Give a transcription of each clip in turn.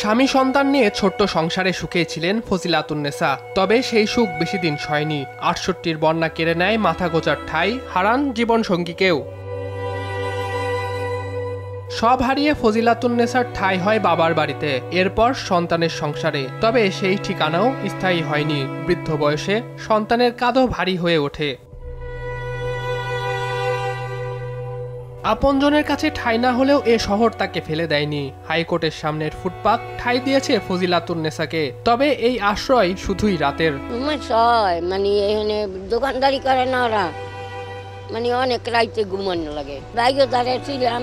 স্বামী সন্তান নিয়ে ছোট্ট সংসারে সুখেই ছিলেন ফজিলাতুন্নেসা। তবে সেই সুখ বেশি দিন সয়নি। ৬৮-র বন্যা কেড়ে নেয় মাথা গোঁজার ঠাঁই, হারান জীবনসঙ্গীকেও। সব হারিয়ে ফজিলাতুন্নেসার ঠাঁই হয় বাবার বাড়িতে, এরপর সন্তানের সংসারে। তবে সেই ঠিকানাও স্থায়ী হয়নি। বৃদ্ধ বয়সে সন্তানের কাঁধও ভারী হয়ে ওঠে। আপনজনের কাছে ঠাঁই না হলেও এ শহর তাকে ফেলে দেয়নি। হাইকোর্টের সামনের ফুটপাত ঠাঁই দিয়েছে ফজিলাতুন্নেসাকে। তবে এই আশ্রয় শুধুই রাতের। মানে এখানে দোকানদারি করে না ওরা, মানে অনেক রাইতে ঘুমানো লাগে। বাইরে দাঁড়িয়ে ছিলাম,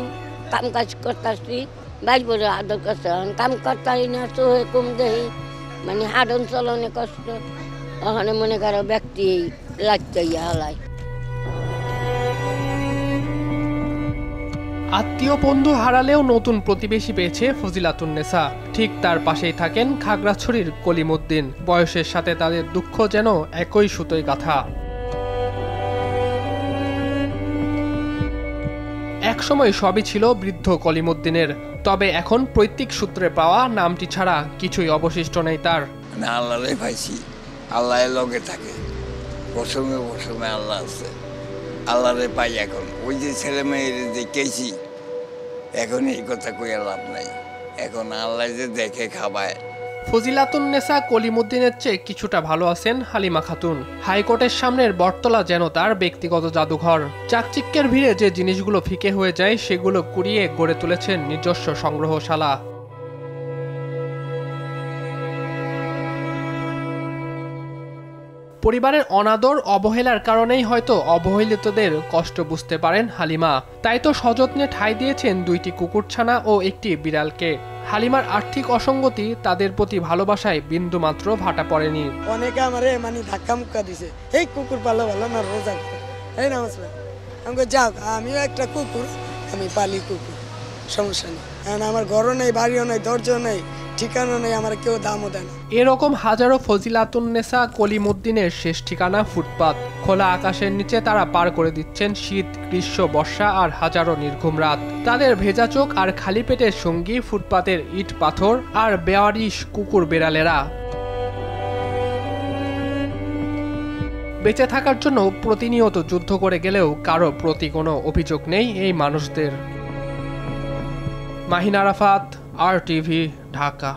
কাম কাজ করতেছি, বাইর বলে আদর করতে কাম করতারি না, তো কম দেহি, মানে হাডন চলনে কষ্ট। ওখানে মনে করো ব্যক্তি লাগতে হালায়। আত্মীয় বন্ধু হারালেও নতুন প্রতিবেশী পেয়েছে ফজিলাতুন্নেসা। ঠিক তার পাশেই থাকেন খাগড়াছড়ির কলিমুদ্দিন। বয়সের সাথে তাদের দুঃখ যেন একই সুতোয় গাঁথা। একসময় সবই ছিল বৃদ্ধ কলিমুদ্দিনের। তবে এখন পৈতৃক সূত্রে পাওয়া নামটি ছাড়া কিছুই অবশিষ্ট নেই তার। আল্লাহরে পাইছি, আল্লাহ লগে থাকে, প্রথমে প্রথমে আল্লাহ আছে, আল্লাহরে পাই। এখন ওই যে ছেলে মেয়ের দেখেছি, এখন এই কথা কইয়া লাভ নাই। এখন আল্লাহ যে দেখে খাবায়। ফজিলাতুন্নেসা কলিমুদ্দিনের চেয়ে কিছুটা ভালো আছেন হালিমা খাতুন। হাইকোর্টের সামনের বটতলা যেন তার ব্যক্তিগত জাদুঘর। চাকচিক্যের ভিড়ে যে জিনিসগুলো ফিকে হয়ে যায় সেগুলো কুড়িয়ে গড়ে তুলেছেন নিজস্ব সংগ্রহশালা। পরিবারের অনাদর অবহেলার কারণেই হয়তো অবহেলিতদের কষ্ট বুঝতে পারেন হালিমা। তাই তো সযত্নে ঠাঁই দিয়েছেন 2টি কুকুরছানা ও একটি বিড়ালকে। হালিমার আর্থিক অসঙ্গতি তাদের প্রতি ভালোবাসায় বিন্দুমাত্র ভাটা পড়েনি। অনেকে আমারে মানে ধাক্কা মুক্কা দিছে, এই কুকুর পালো ভালো না, রোজা এই নমস্কার। আমাকে যাও, আমিও একটা কুকুর, আমি পালি কুকুর, সমস্যা নেই। কারণ আমার ঘরও নেই, বাড়িও নেই, দরজাও নেই, ঠিকানা নেই, আমার কেউ দামও দেয় না। এরকম হাজারো ফজিলাতুন্নেসা কলিমুদ্দিনের শেষ ঠিকানা ফুটপাত। খোলা আকাশের নিচে তারা পার করে দিচ্ছেন শীত, গ্রীষ্ম, বর্ষা আর হাজারো নির্ঘুম রাত। তাদের ভেজা চোখ আর খালি পেটের সঙ্গী ফুটপাতের ইট পাথর আর বেওয়ারিশ কুকুর বেড়ালেরা। বেঁচে থাকার জন্য প্রতিনিয়ত যুদ্ধ করে গেলেও কারো প্রতি কোনো অভিযোগ নেই এই মানুষদের। মাহিন আরাফাত, RTV, ঢাকা।